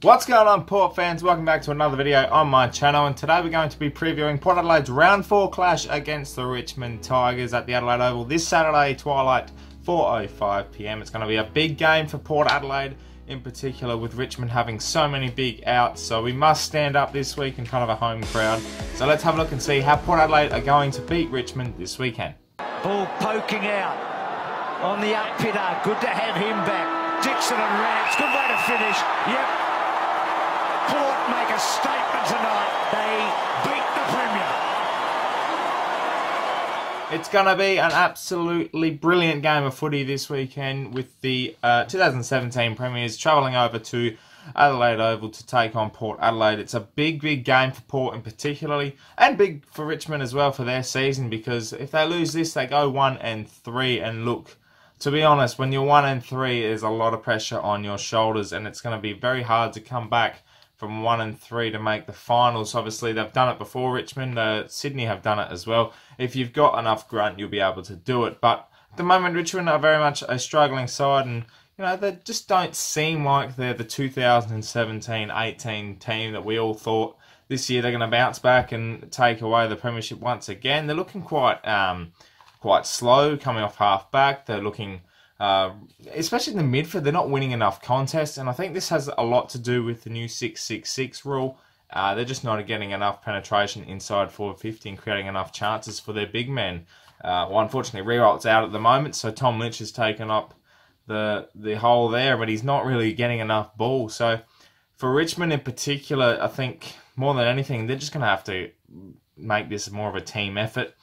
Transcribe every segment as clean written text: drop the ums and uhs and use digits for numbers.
What's going on, Port fans? Welcome back to another video on my channel, and today we're going to be previewing Port Adelaide's round 4 clash against the Richmond Tigers at the Adelaide Oval this Saturday twilight, 4:05 PM. It's going to be a big game for Port Adelaide, in particular with Richmond having so many big outs, so we must stand up this week in front of a home crowd. So let's have a look and see how Port Adelaide are going to beat Richmond this weekend. Ball poking out on the up hitter. Good to have him back. Dixon and Rance, good way to finish. Yep. Port make a statement tonight. They beat the Premier. It's going to be an absolutely brilliant game of footy this weekend with the 2017 Premiers travelling over to Adelaide Oval to take on Port Adelaide. It's a big game for Port in particularly, and big for Richmond as well for their season, because if they lose this, they go 1-3, and look, to be honest, when you're 1-3, there's a lot of pressure on your shoulders, and it's going to be very hard to come back from 1-3 to make the finals. Obviously, they've done it before, Richmond. Sydney have done it as well. If you've got enough grunt, you'll be able to do it. But at the moment, Richmond are very much a struggling side, and you know, they just don't seem like they're the 2017-18 team that we all thought. This year they're going to bounce back and take away the premiership once again. They're looking quite slow, coming off half back. They're looking, especially in the midfield, they're not winning enough contests, and I think this has a lot to do with the new 6-6-6 rule. They're just not getting enough penetration inside forward 50 and creating enough chances for their big men. Well, unfortunately, Rewalt's out at the moment, so Tom Lynch has taken up the hole there, but he's not really getting enough ball. So for Richmond in particular, I think more than anything, they're just going to have to make this more of a team effort.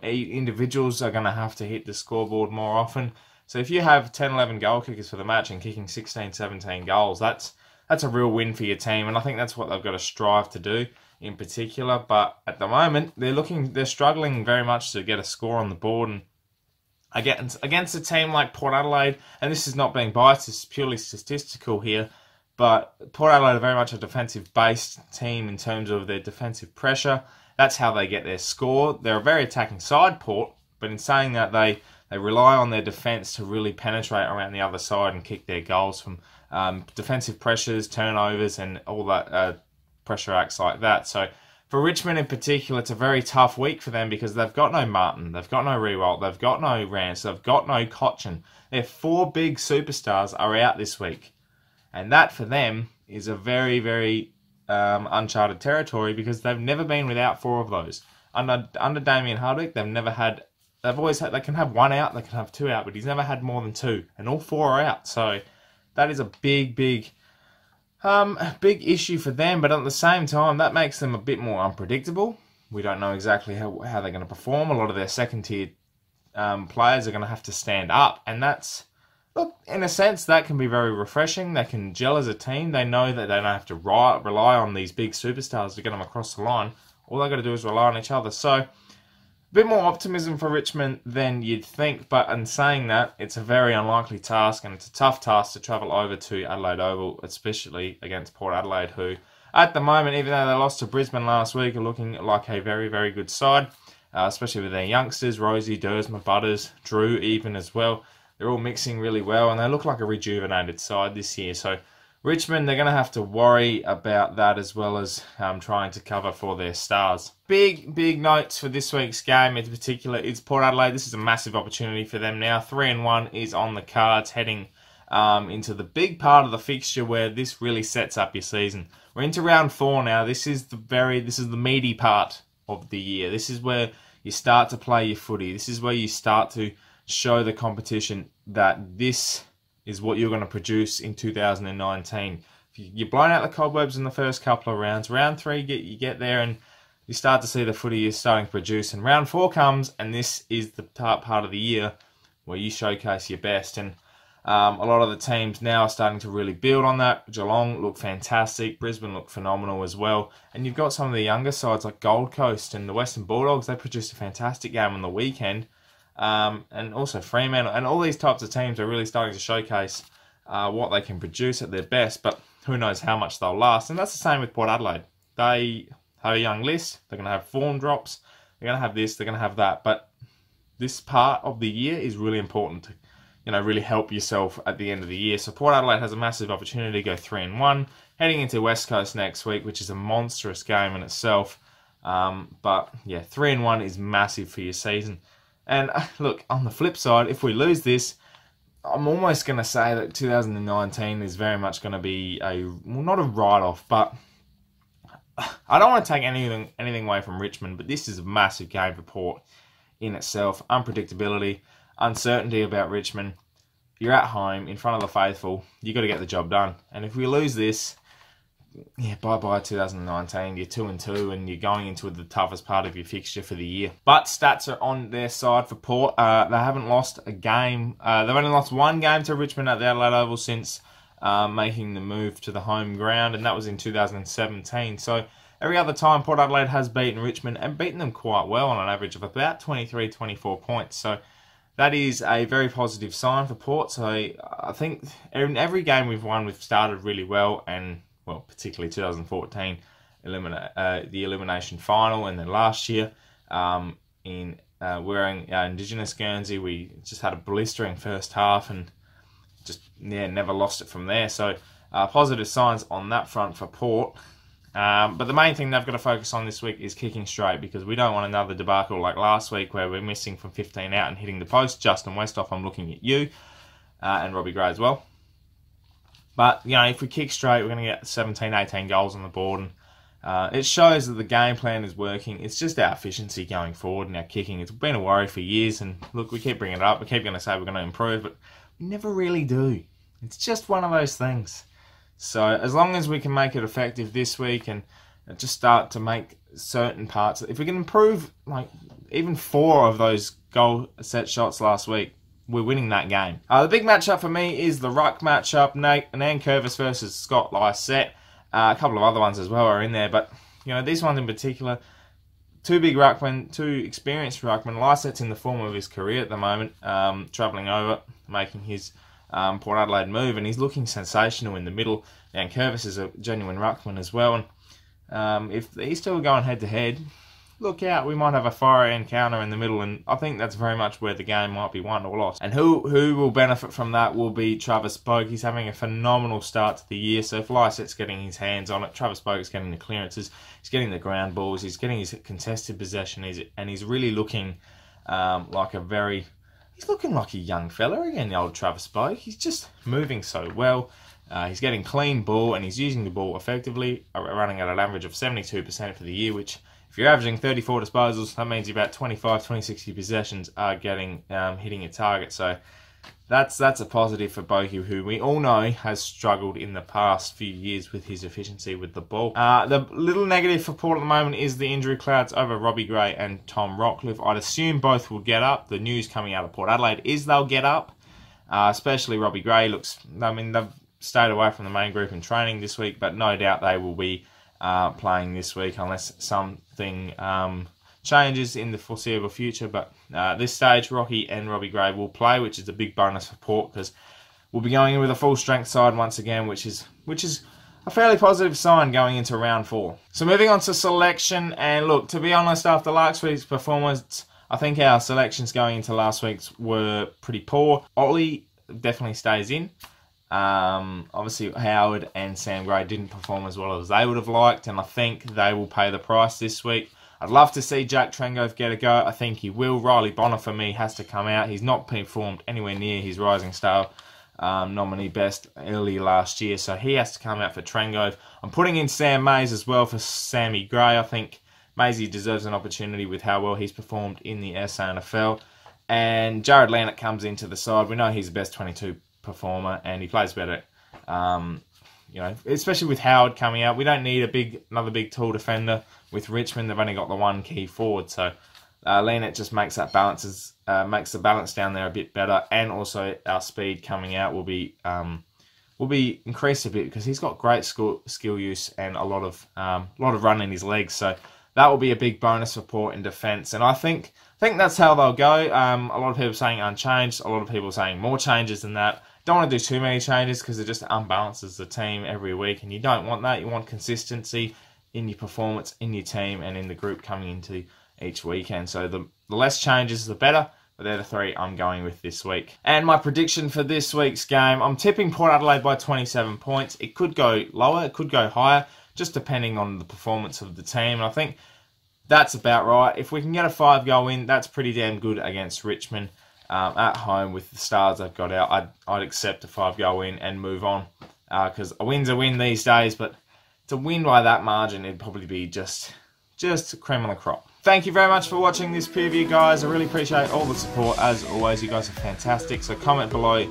Individuals are going to have to hit the scoreboard more often. So if you have 10-11 goal kickers for the match and kicking 16-17 goals, that's a real win for your team, and I think that's what they've got to strive to do in particular. But at the moment, they're struggling very much to get a score on the board, and against a team like Port Adelaide, and this is not being biased, it's purely statistical here, but Port Adelaide are very much a defensive-based team in terms of their defensive pressure. That's how they get their score. They're a very attacking side, Port, but in saying that, they rely on their defence to really penetrate around the other side and kick their goals from defensive pressures, turnovers, and all that pressure acts like that. So for Richmond in particular, it's a very tough week for them because they've got no Martin, they've got no Rewalt, they've got no Rance, they've got no Cochin. Their 4 big superstars are out this week. And that for them is a very uncharted territory, because they've never been without 4 of those. Under Damien Hardwick, they can have 1 out, they can have 2 out, but he's never had more than 2, and all 4 are out. So that is a big issue for them, but at the same time, that makes them a bit more unpredictable. We don't know exactly how they're going to perform. A lot of their second-tier players are going to have to stand up, and that's, look, in a sense, that can be very refreshing. They can gel as a team. They know that they don't have to rely on these big superstars to get them across the line. All they've got to do is rely on each other. So a bit more optimism for Richmond than you'd think, but in saying that, it's a very unlikely task, and it's a tough task to travel over to Adelaide Oval, especially against Port Adelaide, who, at the moment, even though they lost to Brisbane last week, are looking like a very good side, especially with their youngsters, Rosie, Dersma, Butters, Drew even as well. They're all mixing really well, and they look like a rejuvenated side this year. So Richmond, they're going to have to worry about that, as well as trying to cover for their stars. Big notes for this week's game in particular is Port Adelaide. This is a massive opportunity for them now. 3-1 is on the cards, heading into the big part of the fixture where this really sets up your season. We're into round 4 now. This is the meaty part of the year. This is where you start to play your footy. This is where you start to show the competition that this is what you're going to produce in 2019. You're blowing out the cobwebs in the first couple of rounds. Round 3, you get there and you start to see the footy you're starting to produce. And round 4 comes, and this is the part of the year where you showcase your best. And a lot of the teams now are starting to really build on that. Geelong look fantastic. Brisbane look phenomenal as well. And you've got some of the younger sides like Gold Coast and the Western Bulldogs. They produced a fantastic game on the weekend. And also Fremantle, and all these types of teams are really starting to showcase what they can produce at their best, but who knows how much they'll last. And that's the same with Port Adelaide. They have a young list, they're going to have form drops, they're going to have this, they're going to have that, but this part of the year is really important to really help yourself at the end of the year. So Port Adelaide has a massive opportunity to go 3-1, heading into West Coast next week, which is a monstrous game in itself. But yeah, 3-1 is massive for your season. And look, on the flip side, if we lose this, I'm almost going to say that 2019 is very much going to be not a write-off, but I don't want to take anything away from Richmond, but this is a massive game for Port in itself. Unpredictability, uncertainty about Richmond. You're at home, in front of the faithful. You've got to get the job done. And if we lose this, yeah, bye-bye 2019. You're 2-2 and you're going into the toughest part of your fixture for the year. But stats are on their side for Port. They haven't lost a game. They've only lost one game to Richmond at the Adelaide Oval since making the move to the home ground, and that was in 2017. So every other time Port Adelaide has beaten Richmond, and beaten them quite well on an average of about 23-24 points. So that is a very positive sign for Port. So I think in every game we've won, we've started really well, and well, particularly 2014, the elimination final, and then last year wearing our Indigenous Guernsey, we just had a blistering first half and just never lost it from there. So positive signs on that front for Port. But the main thing they've got to focus on this week is kicking straight, because we don't want another debacle like last week where we're missing from 15 out and hitting the post. Justin Westhoff, I'm looking at you, and Robbie Gray as well. But, you know, if we kick straight, we're going to get 17, 18 goals on the board. And it shows that the game plan is working. It's just our efficiency going forward and our kicking. It's been a worry for years. And, look, we keep bringing it up. We keep going to say we're going to improve, but we never really do. It's just one of those things. So, as long as we can make it effective this week and just start to make certain parts. If we can improve, like, even 4 of those goal set shots last week, we're winning that game. The big matchup for me is the ruck matchup, Nankervis versus Scott Lysette. A couple of other ones as well are in there, but you know, these ones in particular, 2 big ruckmen, 2 experienced ruckmen. Lysette's in the form of his career at the moment, travelling over, making his Port Adelaide move, and he's looking sensational in the middle. Nankervis is a genuine ruckman as well, and if he's still going head-to-head, look out, we might have a fiery encounter in the middle, and I think that's very much where the game might be won or lost. And who will benefit from that will be Travis Boak. He's having a phenomenal start to the year, so if Lysette's getting his hands on it, Travis Boak's getting the clearances, he's getting the ground balls, he's getting his contested possession, and he's really looking he's looking like a young fella again, the old Travis Boak. He's just moving so well. He's getting clean ball, and he's using the ball effectively, running at an average of 72% for the year, which, if you're averaging 34 disposals, that means about 25, 26 possessions are getting hitting your target. So that's a positive for Boki, who we all know has struggled in the past few years with his efficiency with the ball. The little negative for Port at the moment is the injury clouds over Robbie Gray and Tom Rockcliffe. I'd assume both will get up. The news coming out of Port Adelaide is they'll get up, especially Robbie Gray. They've stayed away from the main group in training this week, but no doubt they will be playing this week unless something changes in the foreseeable future. But at this stage, Rocky and Robbie Gray will play, which is a big bonus for Port, because we'll be going in with a full strength side once again, which is a fairly positive sign going into round 4. So moving on to selection, and look, to be honest, after last week's performance, I think our selections going into last week's were pretty poor. Ollie definitely stays in. Obviously Howard and Sam Gray didn't perform as well as they would have liked, and I think they will pay the price this week. I'd love to see Jack Trengove get a go. I think he will. Riley Bonner, for me, has to come out. He's not performed anywhere near his Rising Star nominee best early last year, so he has to come out for Trengove. I'm putting in Sam Mays as well for Sammy Gray. I think Maisie deserves an opportunity with how well he's performed in the SANFL. And Jared Lannett comes into the side. We know he's the best 22 performer, and he plays better. Especially with Howard coming out, we don't need another big tall defender. With Richmond, they've only got the one key forward, so Lannett just makes the balance down there a bit better, and also our speed coming out will be increased a bit because he's got great skill use and a lot of run in his legs. So that will be a big bonus for Port in defence, and I think that's how they'll go. A lot of people saying unchanged, a lot of people saying more changes than that. Don't want to do too many changes because it just unbalances the team every week, and you don't want that. You want consistency in your performance, in your team, and in the group coming into each weekend. So the less changes, the better. But they're the three I'm going with this week. And my prediction for this week's game, I'm tipping Port Adelaide by 27 points. It could go lower, it could go higher, just depending on the performance of the team. And I think that's about right. If we can get a 5-goal win, that's pretty damn good against Richmond. At home with the stars they've got out, I'd accept a 5-goal win and move on. Because a win's a win these days, but to win by that margin, it'd probably be just cream on the crop. Thank you very much for watching this preview, guys. I really appreciate all the support. As always, you guys are fantastic. So comment below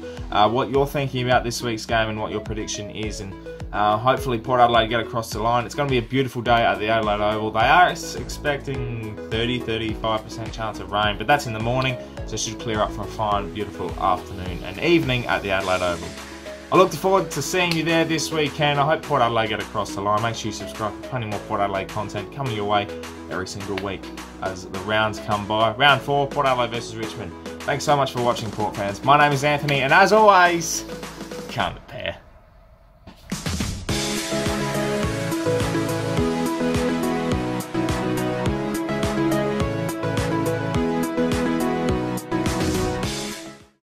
what you're thinking about this week's game and what your prediction is. And hopefully Port Adelaide get across the line. It's going to be a beautiful day at the Adelaide Oval. They are expecting 30-35% chance of rain, but that's in the morning, so it should clear up for a fine, beautiful afternoon and evening at the Adelaide Oval. I look forward to seeing you there this weekend. I hope Port Adelaide get across the line. Make sure you subscribe for plenty more Port Adelaide content coming your way every single week as the rounds come by. Round 4, Port Adelaide versus Richmond. Thanks so much for watching, Port fans. My name is Anthony, and as always, come.